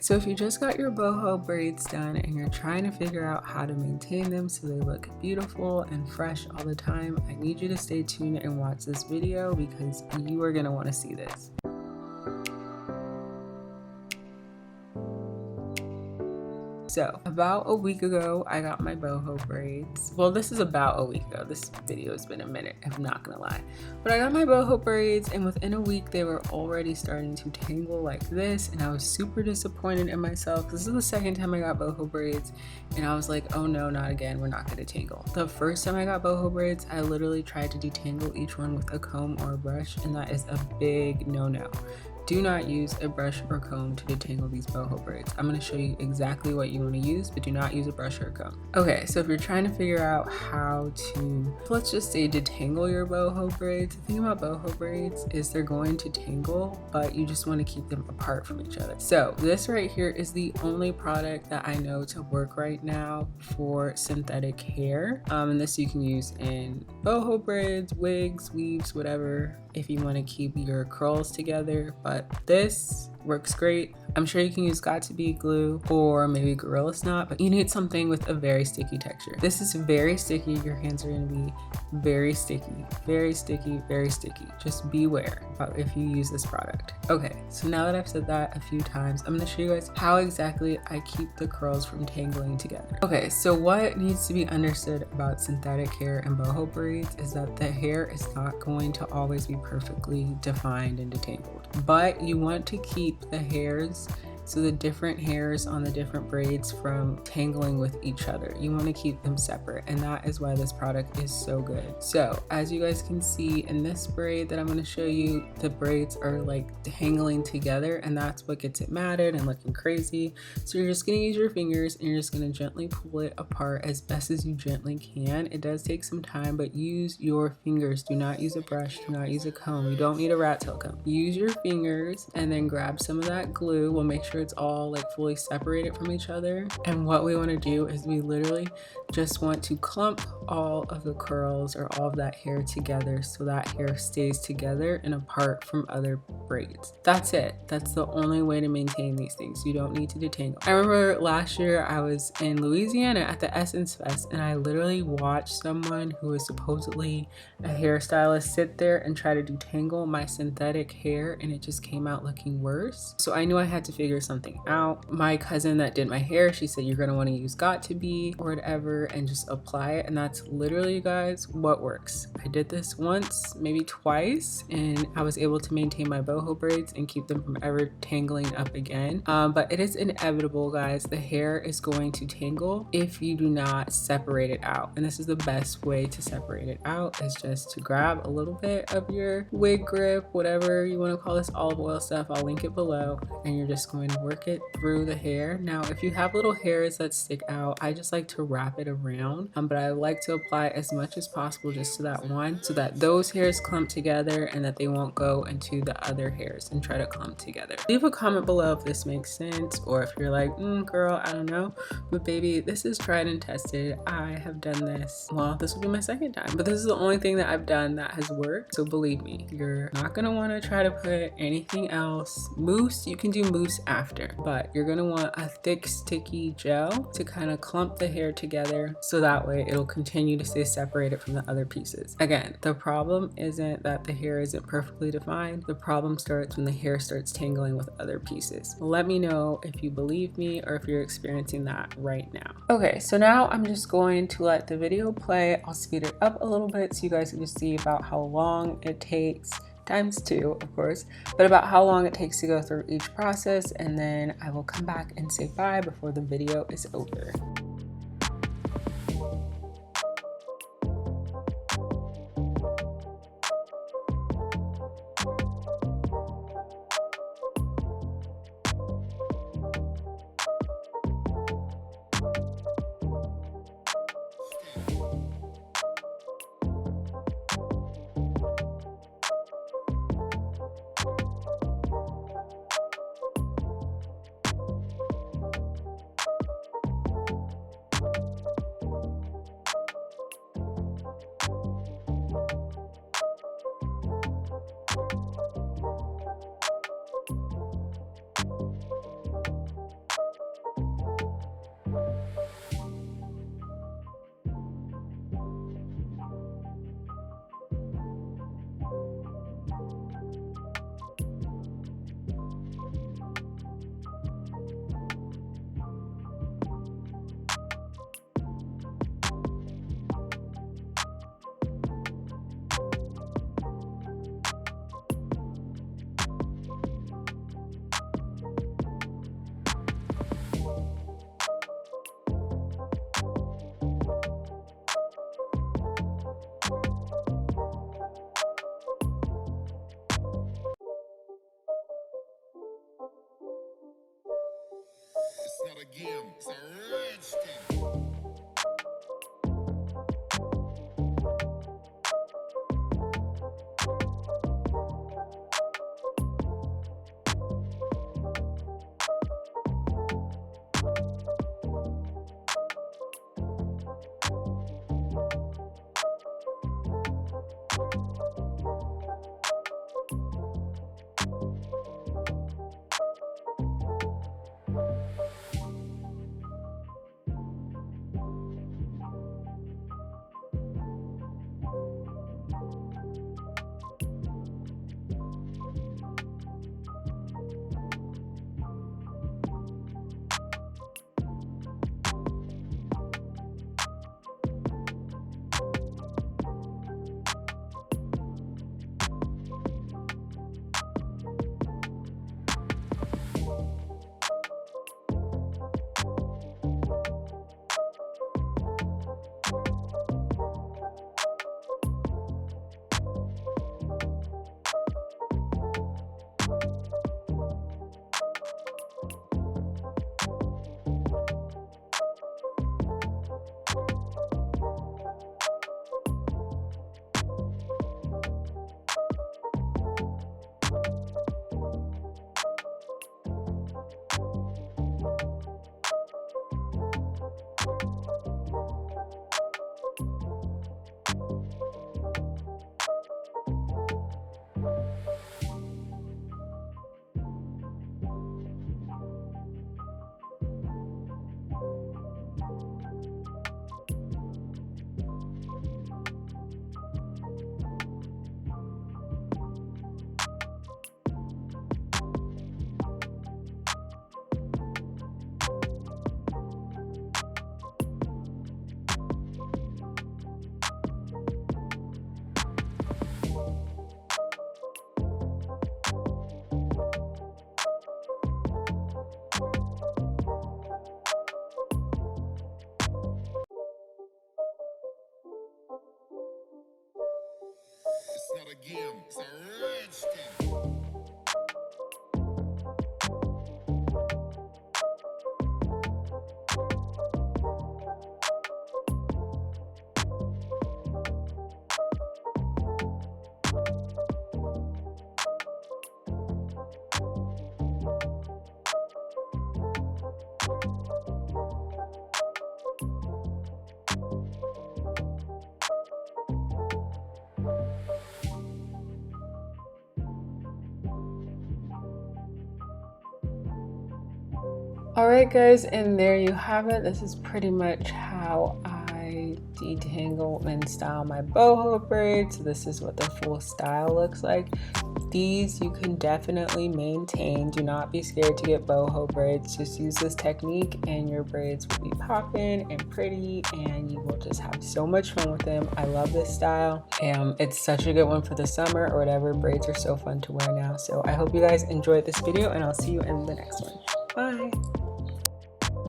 So if you just got your boho braids done and you're trying to figure out how to maintain them so they look beautiful and fresh all the time, I need you to stay tuned and watch this video because you are going to want to see this. So about a week ago, I got my boho braids. Well, this is about a week ago. This video has been a minute, I'm not gonna lie. But I got my boho braids and within a week, they were already starting to tangle like this. And I was super disappointed in myself. This is the second time I got boho braids. And I was like, oh no, not again, we're not gonna tangle. The first time I got boho braids, I literally tried to detangle each one with a comb or a brush. And that is a big no-no. Do not use a brush or comb to detangle these boho braids. I'm going to show you exactly what you want to use, but do not use a brush or a comb. Okay, so if you're trying to figure out how to, let's just say, detangle your boho braids, the thing about boho braids is they're going to tangle, but you just want to keep them apart from each other. So this right here is the only product that I know to work right now for synthetic hair. And this you can use in boho braids, wigs, weaves, whatever, if you want to keep your curls together. But this works great. I'm sure you can use Got2b glue or maybe Gorilla Snot, but you need something with a very sticky texture. This is very sticky. Your hands are going to be very sticky, very sticky, very sticky. Just beware about if you use this product. Okay, so now that I've said that a few times, I'm going to show you guys how exactly I keep the curls from tangling together. Okay, so what needs to be understood about synthetic hair and boho braids is that the hair is not going to always be perfectly defined and detangled, but you want to keep the hairs, so the different hairs on the different braids, from tangling with each other. You want to keep them separate, and that is why this product is so good. So as you guys can see in this braid that I'm going to show you, the braids are like tangling together, and that's what gets it matted and looking crazy. So you're just going to use your fingers and you're just going to gently pull it apart as best as you gently can. It does take some time, but use your fingers. Do not use a brush, do not use a comb. You don't need a rat tail comb. Use your fingers and then grab some of that glue. We'll make sure it's all like fully separated from each other. And what we want to do is we literally just want to clump all of the curls or all of that hair together so that hair stays together and apart from other braids. That's it. That's the only way to maintain these things. You don't need to detangle. I remember last year I was in Louisiana at the Essence Fest and I literally watched someone who was supposedly a hairstylist sit there and try to detangle my synthetic hair, and it just came out looking worse. So I knew I had to figure something out. My cousin that did my hair, she said you're going to want to use Got2b or whatever and just apply it, and that's literally, you guys, what works. I did this once, maybe twice, and I was able to maintain my boho braids and keep them from ever tangling up again. But it is inevitable, guys. The hair is going to tangle if you do not separate it out, and this is the best way to separate it out, is just to grab a little bit of your wig grip, whatever you want to call this olive oil stuff, I'll link it below, and you're just going to work it through the hair. Now if you have little hairs that stick out, I just like to wrap it around, but I like to apply as much as possible just to that one, so that those hairs clump together and that they won't go into the other hairs and try to clump together. Leave a comment below if this makes sense, or if you're like, girl, I don't know, but baby, this is tried and tested. I have done this. Well, this will be my second time, but this is the only thing that I've done that has worked. So believe me, you're not gonna want to try to put anything else. Mousse, you can do mousse after, but you're gonna want a thick sticky gel to kind of clump the hair together, so that way it'll continue to stay separated from the other pieces. Again, the problem isn't that the hair isn't perfectly defined. The problem starts when the hair starts tangling with other pieces. Let me know if you believe me or if you're experiencing that right now. Okay, so now I'm just going to let the video play. I'll speed it up a little bit so you guys can just see about how long it takes, times 2 of course, but about how long it takes to go through each process, and then I will come back and say bye before the video is over. It's not a game, it's a rich thing. It's not a game, it's a rich thing. Alright guys, and there you have it. This is pretty much how I detangle and style my boho braids. So this is what the full style looks like. These you can definitely maintain. Do not be scared to get boho braids. Just use this technique and your braids will be popping and pretty and you will just have so much fun with them. I love this style. It's such a good one for the summer or whatever. Braids are so fun to wear now. So I hope you guys enjoyed this video and I'll see you in the next one. Bye!